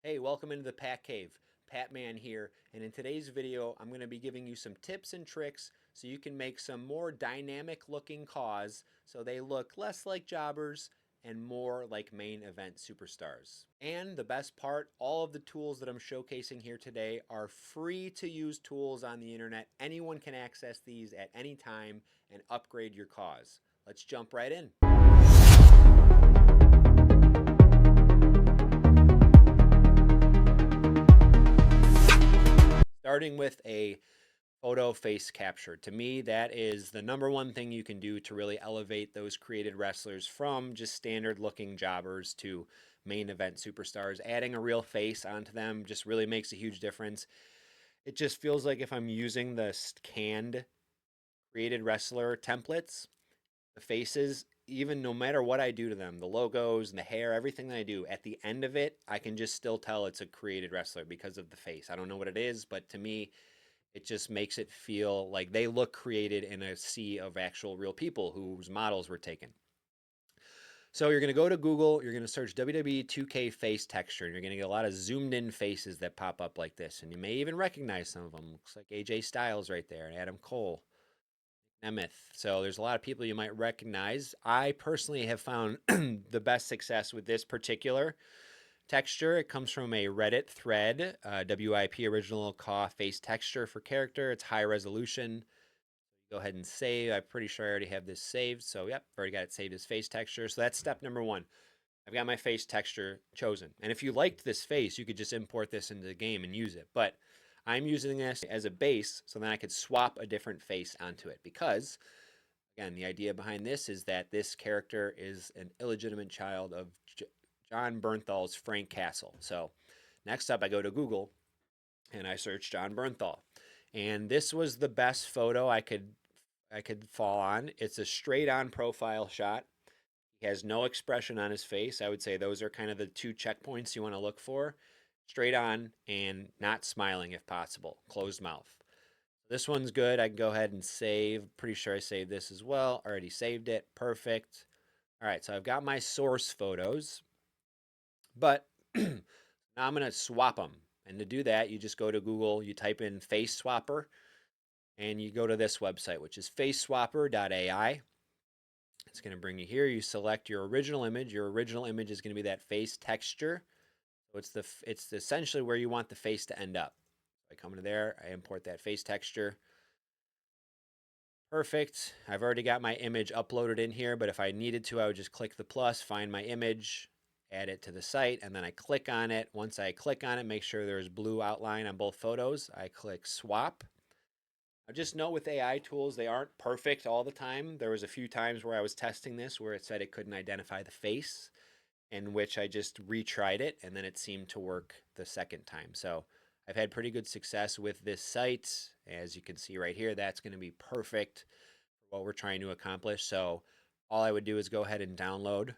Hey, welcome into the Patcave. Patman here, and in today's video, I'm going to be giving you some tips and tricks so you can make some more dynamic looking CAWs so they look less like jobbers and more like main event superstars. And the best part, all of the tools that I'm showcasing here today are free to use tools on the internet. Anyone can access these at any time and upgrade your CAWs. Let's jump right in. Starting with a photo face capture. To me, that is the number one thing you can do to really elevate those created wrestlers from just standard looking jobbers to main event superstars. Adding a real face onto them just really makes a huge difference. It just feels like if I'm using the canned created wrestler templates, the faces, even no matter what I do to them, the logos and the hair, everything that I do, at the end of it, I can just still tell it's a created wrestler because of the face. I don't know what it is, but to me, it just makes it feel like they look created in a sea of actual real people whose models were taken. So you're going to go to Google, you're going to search WWE 2K face texture, and you're going to get a lot of zoomed in faces that pop up like this. And you may even recognize some of them. Looks like AJ Styles right there, and Adam Cole, Nemeth. So there's a lot of people you might recognize. I personally have found the best success with this particular texture. It comes from a Reddit thread, WIP original CAW face texture for character. It's high resolution. Go ahead and save. I'm pretty sure I already have this saved. So yep, already got it saved as face texture. So that's step number one. I've got my face texture chosen. And if you liked this face, you could just import this into the game and use it. But I'm using this as a base so then I could swap a different face onto it because again, the idea behind this is that this character is an illegitimate child of John Bernthal's Frank Castle. So next up, I go to Google and I search John Bernthal. And this was the best photo I could fall on. It's a straight on profile shot. He has no expression on his face. I would say those are kind of the two checkpoints you want to look for. Straight on and not smiling if possible. Closed mouth. This one's good. I can go ahead and save. Pretty sure I saved this as well. Already saved it. Perfect. All right, so I've got my source photos, but now I'm going to swap them. And to do that, you just go to Google, you type in face swapper, and you go to this website, which is faceswapper.ai. It's going to bring you here. You select your original image. Your original image is going to be that face texture. So it's essentially where you want the face to end up. I come to there, I import that face texture. Perfect. I've already got my image uploaded in here, but if I needed to, I would just click the plus, find my image, add it to the site, and then I click on it. Once I click on it, make sure there's blue outline on both photos. I click swap. I just know with AI tools, they aren't perfect all the time. There was a few times where I was testing this where it said it couldn't identify the face, in which I just retried it, and then it seemed to work the second time. So I've had pretty good success with this site. As you can see right here, that's going to be perfect for what we're trying to accomplish. So all I would do is go ahead and download.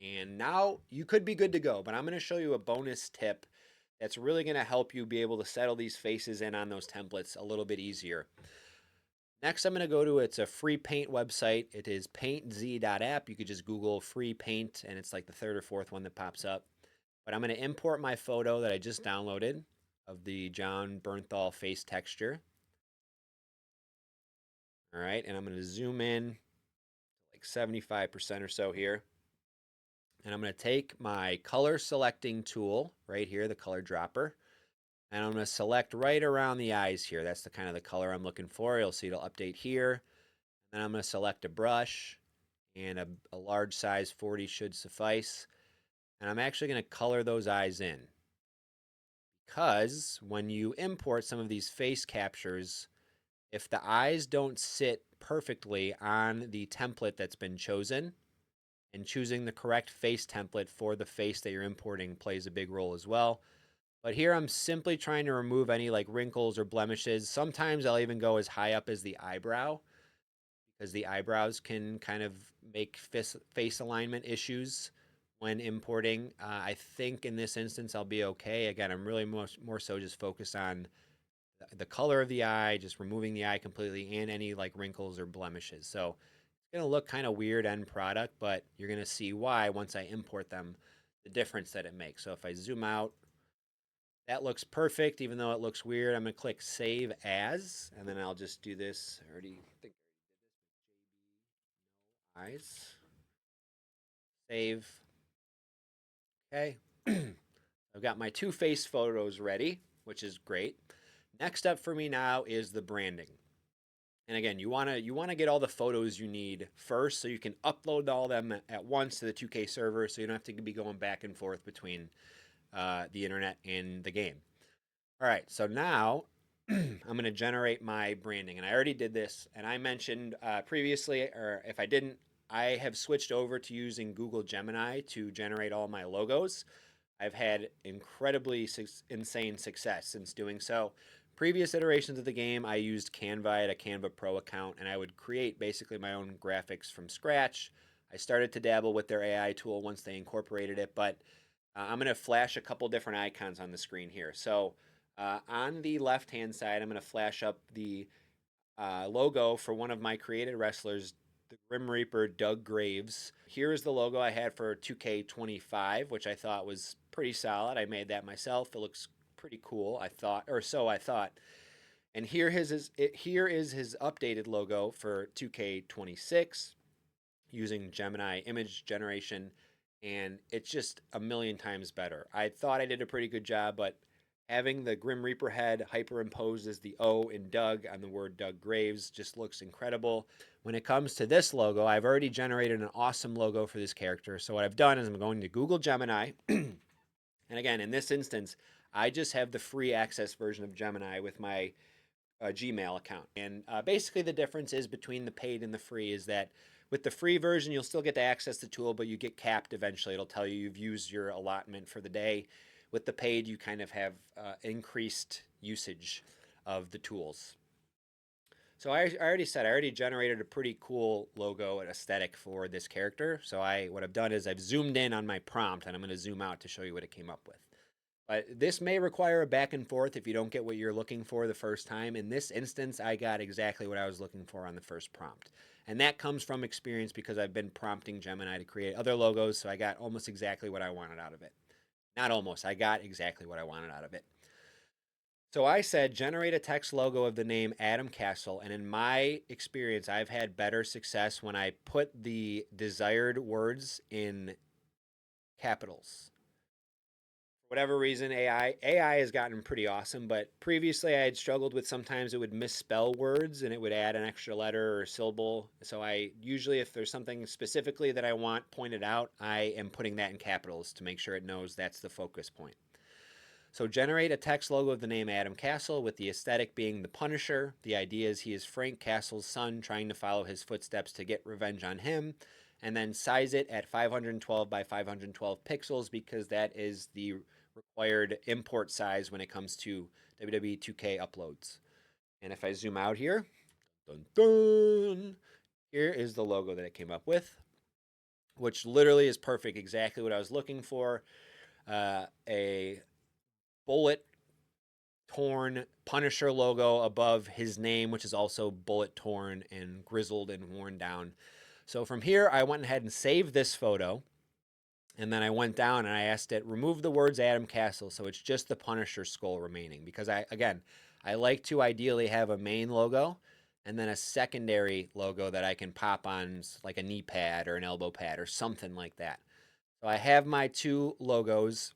And now you could be good to go, but I'm going to show you a bonus tip that's really going to help you be able to settle these faces in on those templates a little bit easier. Next, I'm going to go to, it's a free paint website. It is paintz.app. You could just Google free paint, and it's like the third or fourth one that pops up. But I'm going to import my photo that I just downloaded of the John Bernthal face texture. All right, and I'm going to zoom in like 75% or so here. And I'm going to take my color selecting tool right here, the color dropper, and I'm going to select right around the eyes here. That's the kind of the color I'm looking for. You'll see it'll update here. Then I'm going to select a brush, and a large size 40 should suffice. And I'm actually going to color those eyes in because when you import some of these face captures, if the eyes don't sit perfectly on the template that's been chosen, and choosing the correct face template for the face that you're importing plays a big role as well. But here I'm simply trying to remove any like wrinkles or blemishes. Sometimes I'll even go as high up as the eyebrow because the eyebrows can kind of make face alignment issues when importing. I think in this instance I'll be okay. Again, I'm really more so just focused on the color of the eye, just removing the eye completely and any like wrinkles or blemishes. So it's going to look kind of weird end product, but you're going to see why once I import them. the difference that it makes. So if I zoom out, that looks perfect, even though it looks weird. I'm going to click Save As, and then I'll just do this. I already think eyes. Save. Okay. I've got my two face photos ready, which is great. Next up for me now is the branding. And again, you wanna get all the photos you need first, so you can upload all them at once to the 2K server, so you don't have to be going back and forth between the internet and the game. All right, so now I'm going to generate my branding, and I already did this, and I mentioned previously, or if I didn't, I have switched over to using Google Gemini to generate all my logos. I've had incredibly insane success since doing so. Previous iterations of the game, I used Canva. I had a Canva Pro account, and I would create basically my own graphics from scratch. I started to dabble with their AI tool once they incorporated it, but I'm going to flash a couple different icons on the screen here. So on the left-hand side, I'm going to flash up the logo for one of my created wrestlers, the Grim Reaper Doug Graves. Here is the logo I had for 2K25, which I thought was pretty solid. I made that myself. It looks pretty cool, I thought, or so I thought. And here is his updated logo for 2K26 using Gemini image generation, and it's just a million times better. I thought I did a pretty good job, but having the Grim Reaper head hyperimposed as the O in Doug on the word Doug Graves just looks incredible. When it comes to this logo, I've already generated an awesome logo for this character. So what I've done is I'm going to Google Gemini, and again, in this instance, I just have the free access version of Gemini with my Gmail account. And basically, the difference is between the paid and the free is that with the free version, you'll still get to access the tool, but you get capped eventually. It'll tell you you've used your allotment for the day. With the paid, you kind of have increased usage of the tools. So I already said I already generated a pretty cool logo and aesthetic for this character. So what I've done is I've zoomed in on my prompt, and I'm going to zoom out to show you what it came up with. But this may require a back and forth if you don't get what you're looking for the first time. In this instance, I got exactly what I was looking for on the first prompt. And that comes from experience because I've been prompting Gemini to create other logos, so I got almost exactly what I wanted out of it. Not almost, I got exactly what I wanted out of it. So I said, generate a text logo of the name Adam Castle. And in my experience, I've had better success when I put the desired words in capitals. Whatever reason, AI has gotten pretty awesome, but previously I had struggled with sometimes it would misspell words and it would add an extra letter or syllable. So I usually, if there's something specifically that I want pointed out, I am putting that in capitals to make sure it knows that's the focus point. So generate a text logo of the name Adam Castle with the aesthetic being the Punisher. The idea is he is Frank Castle's son trying to follow his footsteps to get revenge on him. And then size it at 512 by 512 pixels because that is the required import size when it comes to WWE 2K uploads. And if I zoom out here, dun, dun, here is the logo that it came up with, which literally is perfect, exactly what I was looking for. A bullet torn Punisher logo above his name, which is also bullet torn and grizzled and worn down. So from here, I went ahead and saved this photo. And then I went down and I asked it, remove the words Adam Castle. So it's just the Punisher skull remaining. Because I like to ideally have a main logo and then a secondary logo that I can pop on like a knee pad or an elbow pad or something like that. So I have my two logos.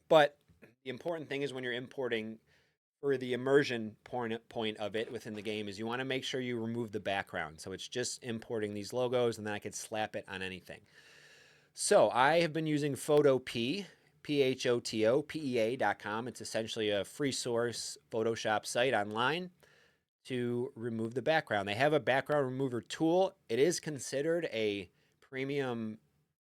But the important thing is when you're importing for the immersion point of it within the game is you want to make sure you remove the background. So it's just importing these logos and then I could slap it on anything. So I have been using PhotoP, PHOTOPEA.com. It's essentially a free source Photoshop site online to remove the background. They have a background remover tool. It is considered a premium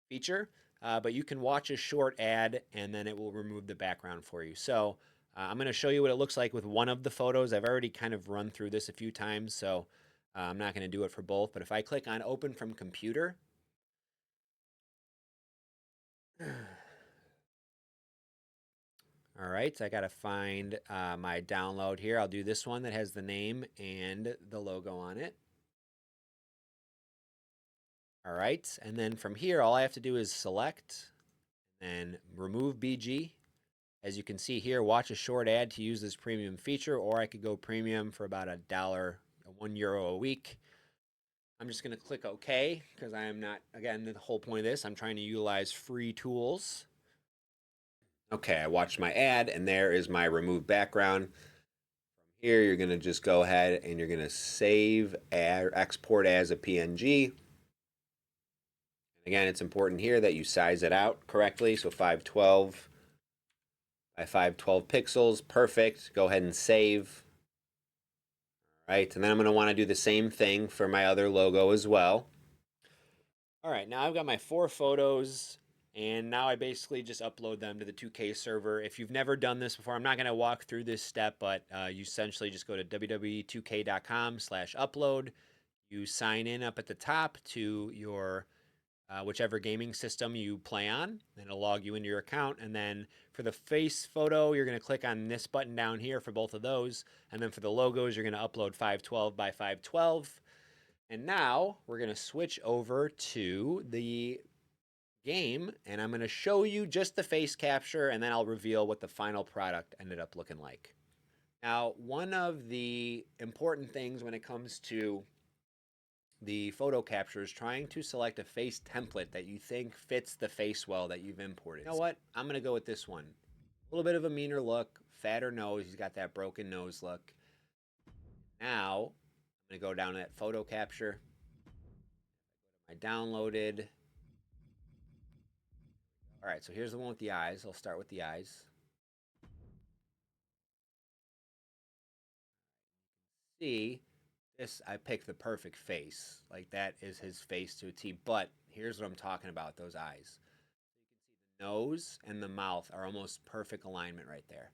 feature, but you can watch a short ad and then it will remove the background for you. So I'm going to show you what it looks like with one of the photos. I've already kind of run through this a few times, so I'm not going to do it for both. But if I click on Open from Computer, all right, so I got to find my download here. I'll do this one that has the name and the logo on it. All right, and then from here, all I have to do is select, and remove BG. As you can see here, watch a short ad to use this premium feature, or I could go premium for about $1, €1 a week. I'm just going to click OK because I am not, again, the whole point of this, I'm trying to utilize free tools. Okay, I watched my ad, and there is my remove background. From here, you're going to just go ahead and you're going to save or export as a PNG. Again, it's important here that you size it out correctly. So 512 by 512 pixels, perfect. Go ahead and save. All right, and then I'm going to want to do the same thing for my other logo as well. All right, now I've got my 4 photos, and now I basically just upload them to the 2K server. If you've never done this before, I'm not going to walk through this step, but you essentially just go to WWE2K.com/upload. You sign in up at the top to your whichever gaming system you play on, and it'll log you into your account. And then for the face photo, you're going to click on this button down here for both of those. And then for the logos, you're going to upload 512 by 512. And now we're going to switch over to the game, and I'm going to show you just the face capture, and then I'll reveal what the final product ended up looking like. Now, one of the important things when it comes to the photo capture is trying to select a face template that you think fits the face well that you've imported. You know what? I'm going to go with this one. A little bit of a meaner look, fatter nose. He's got that broken nose look. Now, I'm going to go down to that photo capture. I downloaded. All right, so here's the one with the eyes. I'll start with the eyes. See, this, I picked the perfect face. Like, that is his face to a T. But here's what I'm talking about, those eyes. The nose and the mouth are almost perfect alignment right there.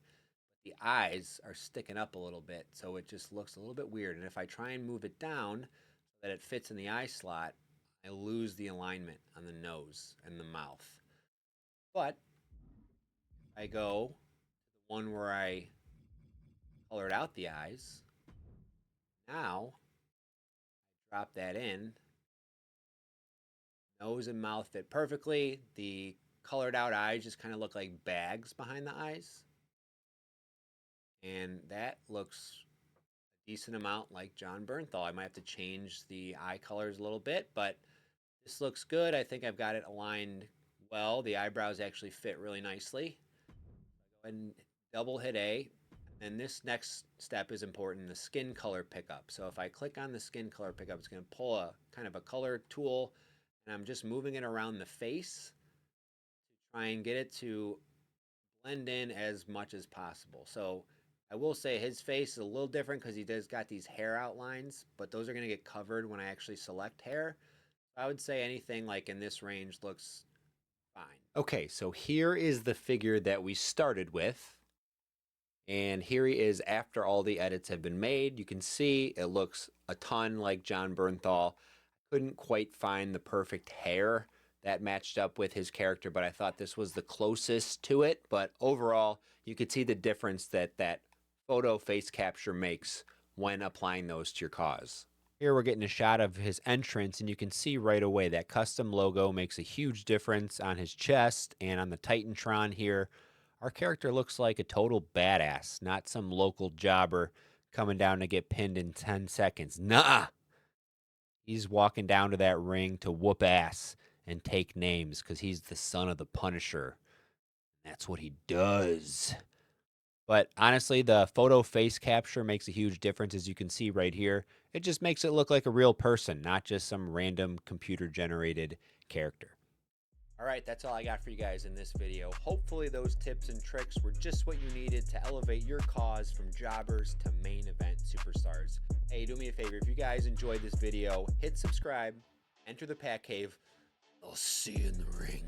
The eyes are sticking up a little bit, so it just looks a little bit weird. And if I try and move it down so that it fits in the eye slot, I lose the alignment on the nose and the mouth. But I go to the one where I colored out the eyes. Now, I drop that in. Nose and mouth fit perfectly. The colored out eyes just kind of look like bags behind the eyes. And that looks a decent amount like John Bernthal. I might have to change the eye colors a little bit, but this looks good. I think I've got it aligned well. The eyebrows actually fit really nicely. Go ahead and double hit A. And this next step is important, the skin color pickup. So if I click on the skin color pickup, it's going to pull a kind of a color tool, and I'm just moving it around the face to try and get it to blend in as much as possible. So I will say his face is a little different because he does got these hair outlines, but those are going to get covered when I actually select hair. I would say anything like in this range looks fine. Okay, so here is the figure that we started with. And here he is after all the edits have been made. You can see it looks a ton like John Bernthal. Couldn't quite find the perfect hair that matched up with his character, but I thought this was the closest to it. But overall, you could see the difference that that photo face capture makes when applying those to your CAWs. Here we're getting a shot of his entrance, and you can see right away that custom logo makes a huge difference on his chest and on the Titantron here. Our character looks like a total badass, not some local jobber coming down to get pinned in 10 seconds. Nah! He's walking down to that ring to whoop ass and take names because he's the son of the Punisher. That's what he does. But honestly, the photo face capture makes a huge difference, as you can see right here. It just makes it look like a real person, not just some random computer-generated character. All right, that's all I got for you guys in this video. Hopefully those tips and tricks were just what you needed to elevate your CAWs from jobbers to main event superstars. Hey, do me a favor. If you guys enjoyed this video, hit subscribe, enter the Patcave. I'll see you in the ring.